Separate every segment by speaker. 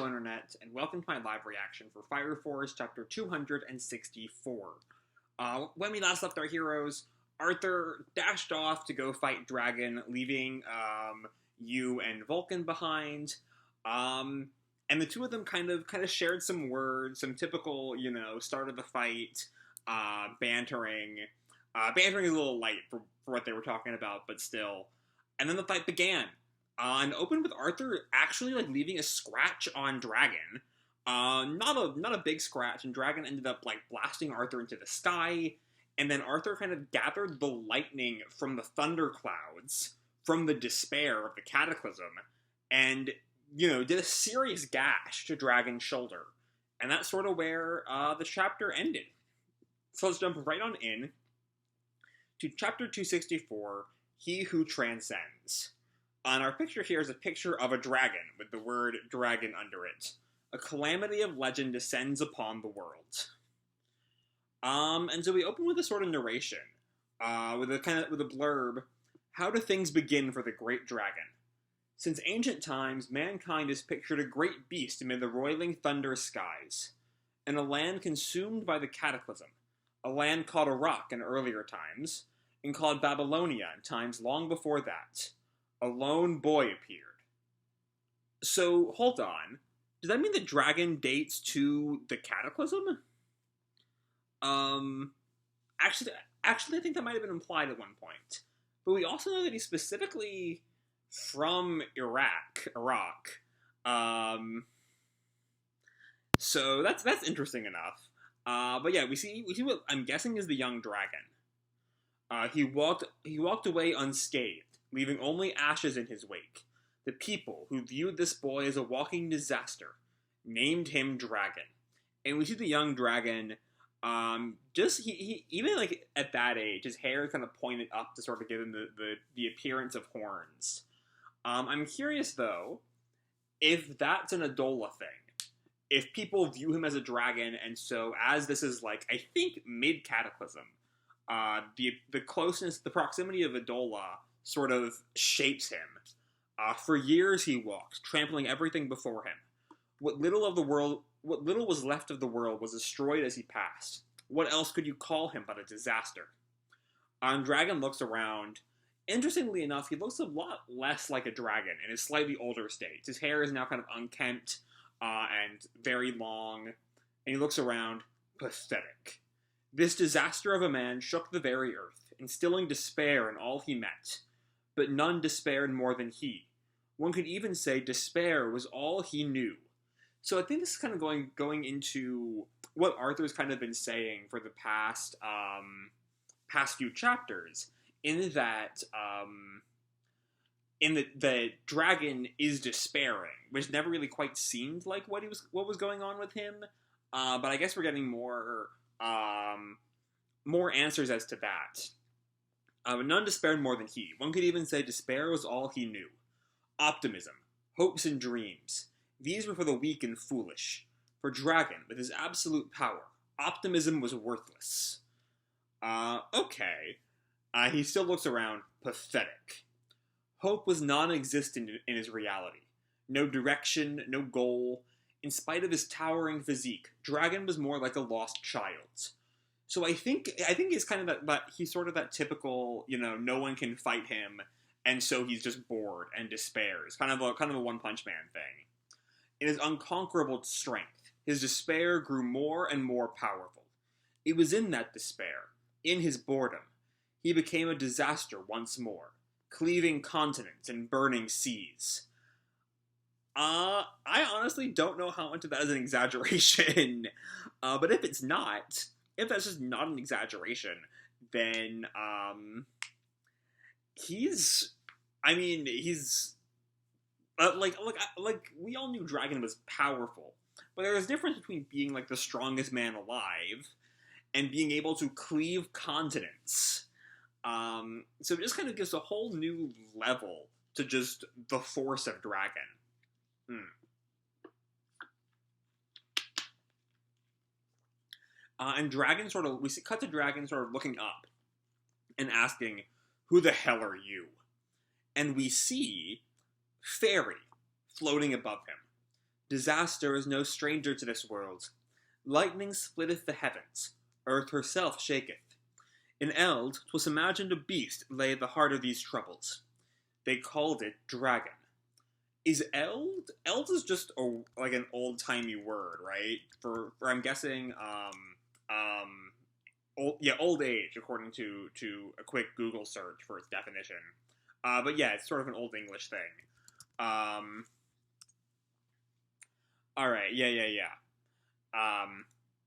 Speaker 1: Hello Internet, and welcome to my live reaction for Fire Force Chapter 264. When we last left our heroes, Arthur dashed off to go fight Dragon, leaving Yu and Vulcan behind. And the two of them kind of shared some words, some typical, start of the fight, bantering. Bantering is a little light for what they were talking about, but still. And then the fight began. And opened with Arthur actually leaving a scratch on Dragon. Not a big scratch, and Dragon ended up blasting Arthur into the sky, and then Arthur kind of gathered the lightning from the thunder clouds, from the despair of the cataclysm, and, did a serious gash to Dragon's shoulder. And that's sort of where the chapter ended. So let's jump right on in to Chapter 264, He Who Transcends. On our picture here is a picture of a dragon, with the word dragon under it. A calamity of legend descends upon the world. And so we open with a sort of narration, with a blurb. How do things begin for the great dragon? Since ancient times, mankind has pictured a great beast amid the roiling thunderous skies, in a land consumed by the cataclysm, a land called Iraq in earlier times, and called Babylonia in times long before that. A lone boy appeared. So, hold on. Does that mean the dragon dates to the cataclysm? Actually, I think that might have been implied at one point. But we also know that he's specifically from Iraq. So that's interesting enough. But yeah, we see what I'm guessing is the young dragon. He walked away unscathed, leaving only ashes in his wake. The people who viewed this boy as a walking disaster named him Dragon. And we see the young dragon, he even at that age, his hair is kind of pointed up to sort of give him the appearance of horns. I'm curious though, if that's an Adola thing. If people view him as a dragon, and so as this is I think mid-cataclysm, the closeness, the proximity of Adola sort of shapes him. For years he walked, trampling everything before him. What little was left of the world was destroyed as he passed. What else could you call him but a disaster? Dragon looks around. Interestingly enough, he looks a lot less like a dragon in his slightly older state. His hair is now kind of unkempt and very long, and he looks around, pathetic. This disaster of a man shook the very earth, instilling despair in all he met. But none despaired more than he. One could even say despair was all he knew. So I think this is kind of going into what Arthur's kind of been saying for the past few chapters, in that the dragon is despairing, which never really quite seemed like what was going on with him. But I guess we're getting more answers as to that. None despaired more than he. One could even say despair was all he knew. Optimism, hopes and dreams. These were for the weak and foolish. For Dragon, with his absolute power, optimism was worthless. Okay. He still looks around, pathetic. Hope was non-existent in his reality. No direction, no goal. In spite of his towering physique, Dragon was more like a lost child. So I think he's kind of he's sort of that typical, no one can fight him, and so he's just bored and despairs. Kind of a One Punch Man thing. In his unconquerable strength, his despair grew more and more powerful. It was in that despair, in his boredom, he became a disaster once more, cleaving continents and burning seas. I honestly don't know how much of that is an exaggeration, but if that's just not an exaggeration, then, he's we all knew Dragon was powerful, but there's a difference between being, the strongest man alive and being able to cleave continents. So it just kind of gives a whole new level to just the force of Dragon. And Dragon cut to Dragon sort of looking up and asking, "Who the hell are you?" And we see Fairy floating above him. Disaster is no stranger to this world. Lightning splitteth the heavens, earth herself shaketh. In Eld 'twas imagined a beast lay at the heart of these troubles. They called it dragon. Is Eld? Eld is just like an old timey word, right? For I'm guessing old age according to a quick Google search for its definition. But yeah, it's sort of an old English thing. All right, yeah.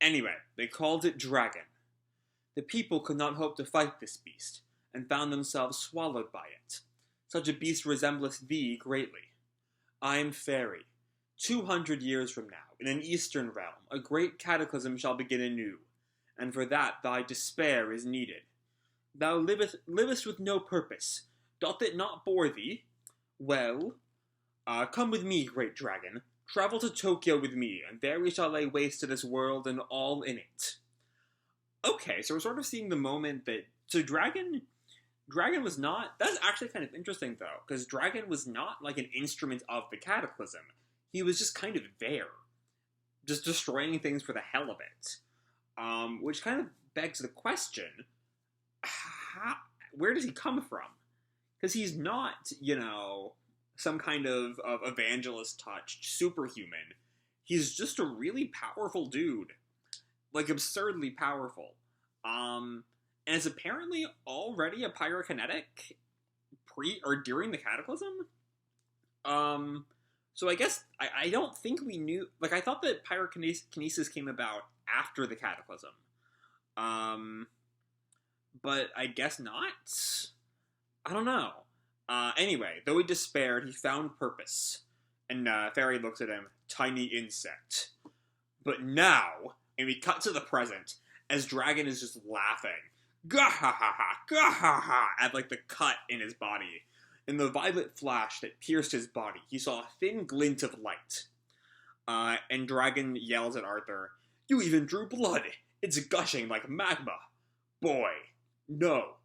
Speaker 1: Anyway, they called it dragon. The people could not hope to fight this beast, and found themselves swallowed by it. Such a beast resembleth thee greatly. I am fairy. 200 years from now, in an eastern realm, a great cataclysm shall begin anew, and for that thy despair is needed. Thou livest with no purpose. Doth it not bore thee? Well, come with me, great dragon. Travel to Tokyo with me, and there we shall lay waste to this world and all in it. Okay, so we're sort of seeing the moment that... So Dragon was not... That's actually kind of interesting, though, because Dragon was not like an instrument of the Cataclysm. He was just kind of there. Just destroying things for the hell of it. Which kind of begs the question, where does he come from? Because he's not, some kind of evangelist-touched superhuman. He's just a really powerful dude. Like, absurdly powerful. And is apparently already a pyrokinetic during the Cataclysm? So I guess, I don't think we knew, like, I thought that pyrokinesis came about after the Cataclysm. But I guess not? I don't know. Anyway, though he despaired, he found purpose. And, Fairy looks at him, tiny insect. But now... And we cut to the present, as Dragon is just laughing. Gah-ha-ha-ha, gah-ha-ha, at, like, the cut in his body. In the violet flash that pierced his body, he saw a thin glint of light. And Dragon yells at Arthur, "You even drew blood! It's gushing like magma! Boy! No!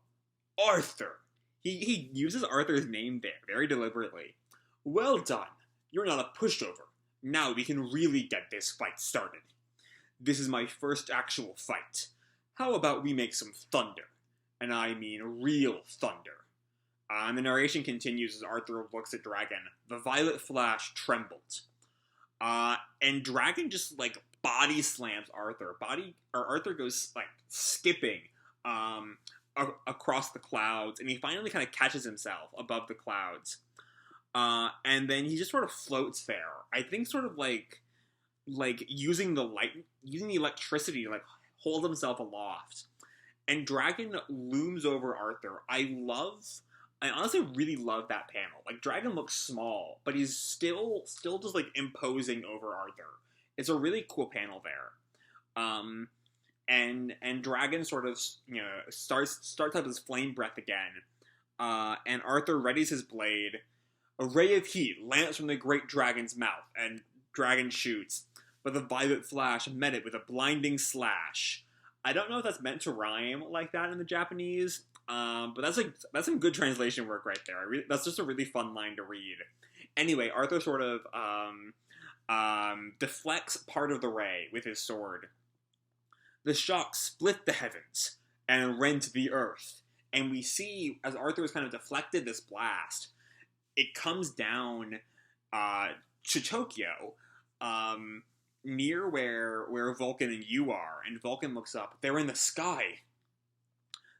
Speaker 1: Arthur!" He uses Arthur's name there, very deliberately. "Well done! You're not a pushover. Now we can really get this fight started. This is my first actual fight. How about we make some thunder? And I mean real thunder." And the narration continues as Arthur looks at Dragon. The violet flash trembled. And Dragon just, like, body slams Arthur. Arthur goes, like, skipping across the clouds, and he finally kind of catches himself above the clouds. And then he just sort of floats there. I think sort of like using the electricity to, like, hold himself aloft. And Dragon looms over Arthur. I honestly really love that panel. Like, Dragon looks small, but he's still just, like, imposing over Arthur. It's a really cool panel there. And Dragon sort of, starts up his flame breath again. And Arthur readies his blade. A ray of heat lands from the great dragon's mouth, and Dragon shoots. But the violet flash met it with a blinding slash. I don't know if that's meant to rhyme like that in the Japanese, but that's some good translation work right there. That's just a really fun line to read. Anyway, Arthur sort of deflects part of the ray with his sword. The shock split the heavens and rent the earth. And we see, as Arthur is kind of deflected this blast, it comes down to Tokyo, near where Vulcan and you are, and Vulcan looks up. They're in the sky.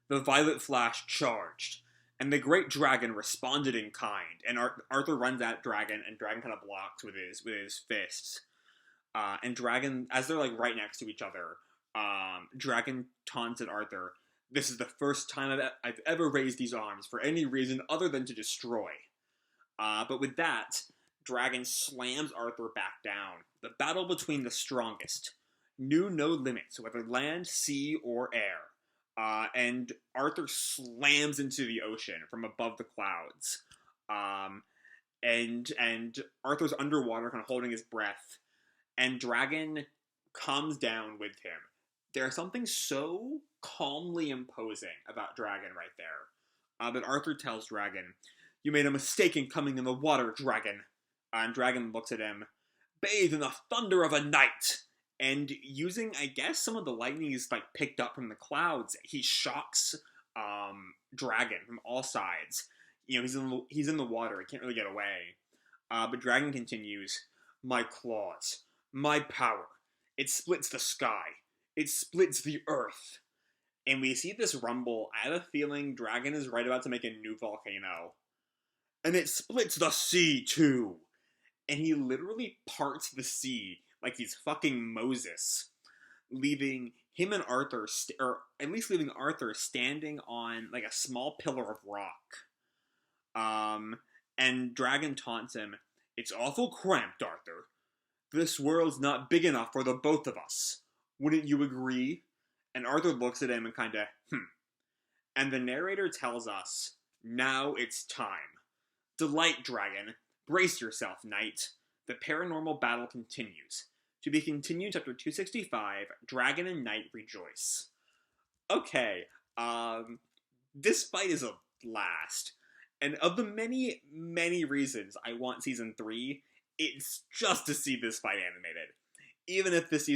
Speaker 1: The violet flash charged, and the great dragon responded in kind. And Arthur runs at Dragon, and Dragon kind of blocks with his fists. And Dragon, as they're, like, right next to each other, Dragon taunts at Arthur, "This is the first time I've ever raised these arms for any reason other than to destroy." But with that, Dragon slams Arthur back down. The battle between the strongest knew no limits, whether land, sea, or air. And Arthur slams into the ocean from above the clouds. And Arthur's underwater, kind of holding his breath. And Dragon comes down with him. There's something so calmly imposing about Dragon right there. But Arthur tells Dragon, "You made a mistake in coming in the water, Dragon." And Dragon looks at him. bathed in the thunder of a night. And using, I guess, some of the lightning is like picked up from the clouds, he shocks Dragon from all sides. You know, he's in the water. He can't really get away. But Dragon continues, "My claws, my power. It splits the sky. It splits the earth." And we see this rumble. I have a feeling Dragon is right about to make a new volcano. And it splits the sea, too. And he literally parts the sea like he's fucking Moses, leaving him and Arthur, or at least leaving Arthur standing on like a small pillar of rock. And Dragon taunts him, "It's awful cramped, Arthur. This world's not big enough for the both of us. Wouldn't you agree?" And Arthur looks at him and kinda, And the narrator tells us, "Now it's time. Delight, Dragon. Brace yourself, knight. The paranormal battle continues. To be continued, chapter 265, Dragon and Knight Rejoice." Okay, this fight is a blast. And of the many, many reasons I want Season 3, it's just to see this fight animated. Even if this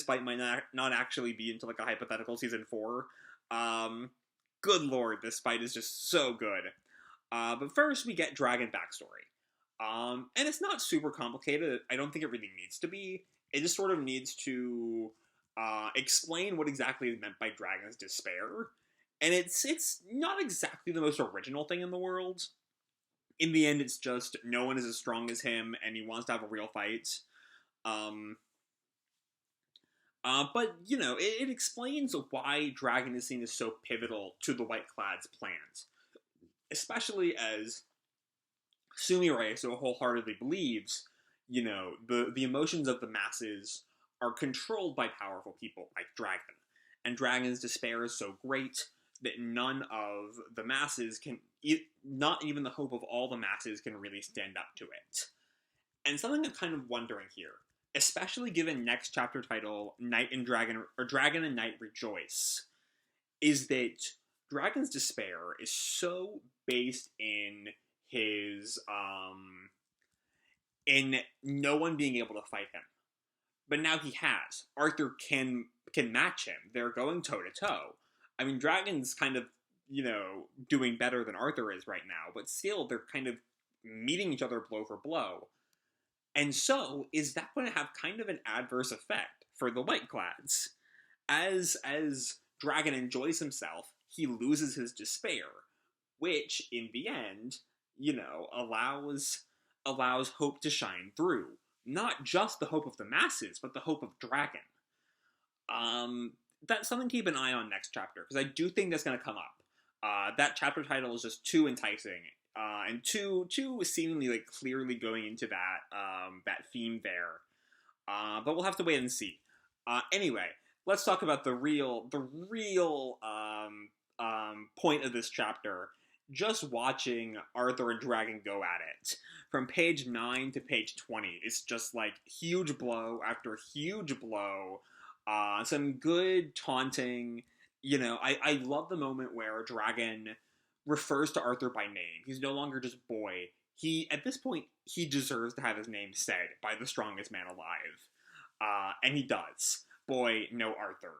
Speaker 1: fight might not actually be until like a hypothetical Season 4. Good lord, this fight is just so good. But first, we get Dragon backstory. And it's not super complicated. I don't think it really needs to be. It just sort of needs to explain what exactly is meant by Dragon's despair. And it's not exactly the most original thing in the world. In the end, it's just no one is as strong as him, and he wants to have a real fight. But, you know, it explains why Dragon is seen as so pivotal to the White Clad's plans. Especially as Sumire so wholeheartedly believes, you know, the emotions of the masses are controlled by powerful people like Dragon. And Dragon's despair is so great that none of the masses can, not even the hope of all the masses can really stand up to it. And something I'm kind of wondering here, especially given next chapter title, Dragon and Knight Rejoice, is that Dragon's despair is so based in his, in no one being able to fight him. But now he has. Arthur can match him. They're going toe-to-toe. I mean, Dragon's kind of, you know, doing better than Arthur is right now, but still, they're kind of meeting each other blow for blow. And so, is that going to have kind of an adverse effect for the White Clads? As Dragon enjoys himself, he loses his despair, which, in the end, you know, allows hope to shine through. Not just the hope of the masses, but the hope of Dragon. That's something to keep an eye on next chapter, because I do think that's going to come up. That chapter title is just too enticing, and too seemingly like clearly going into that theme there. But we'll have to wait and see. Anyway, let's talk about the real point of this chapter. Just watching Arthur and Dragon go at it. From page 9 to page 20, it's just like huge blow after huge blow. Some good taunting. You know, I love the moment where Dragon refers to Arthur by name. He's no longer just boy. At this point, he deserves to have his name said by the strongest man alive. And he does. Boy, no Arthur.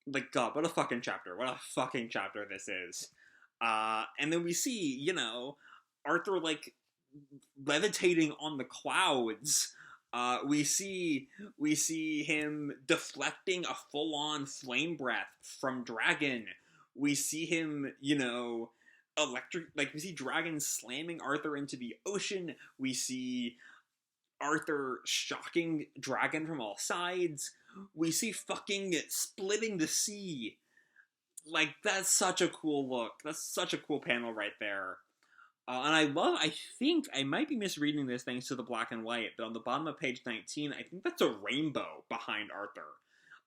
Speaker 1: Like, God, what a fucking chapter. What a fucking chapter this is. And then we see, you know, Arthur, like, levitating on the clouds. We see him deflecting a full-on flame breath from Dragon. We see him, you know, we see Dragon slamming Arthur into the ocean. We see Arthur shocking Dragon from all sides. We see fucking splitting the sea. Like, that's such a cool look. That's such a cool panel right there. And I think, I might be misreading this thanks to the black and white, but on the bottom of page 19, I think that's a rainbow behind Arthur.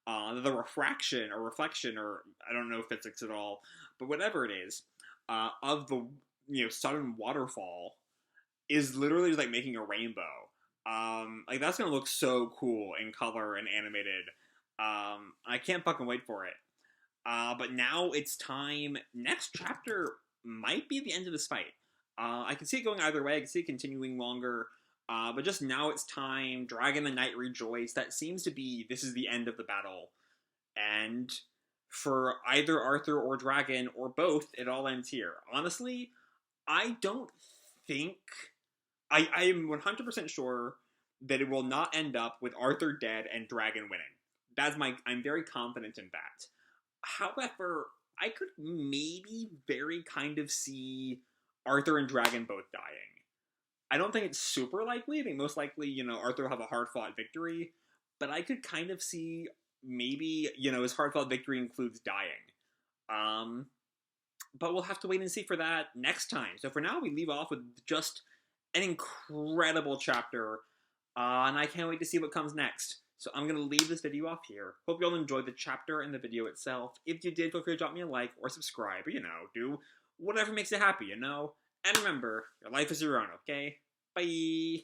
Speaker 1: The reflection, or I don't know physics at all, but whatever it is, of the, you know, sudden waterfall is literally just, like, making a rainbow. Like, that's gonna look so cool in color and animated. I can't fucking wait for it. But now it's time. Next chapter might be the end of this fight. I can see it going either way. I can see it continuing longer. But just now it's time. Dragon and Knight rejoice. That seems to be, this is the end of the battle. And for either Arthur or Dragon, or both, it all ends here. Honestly, I don't think... I am 100% sure that it will not end up with Arthur dead and Dragon winning. I'm very confident in that. However, I could maybe very kind of see Arthur and Dragon both dying. I don't think it's super likely. I think most likely, Arthur will have a hard-fought victory. But I could kind of see maybe, his hard-fought victory includes dying. But we'll have to wait and see for that next time. So for now, we leave off with just an incredible chapter. And I can't wait to see what comes next. So I'm going to leave this video off here. Hope you all enjoyed the chapter and the video itself. If you did, feel free to drop me a like or subscribe. Or, do whatever makes you happy, And remember, your life is your own, okay? Bye!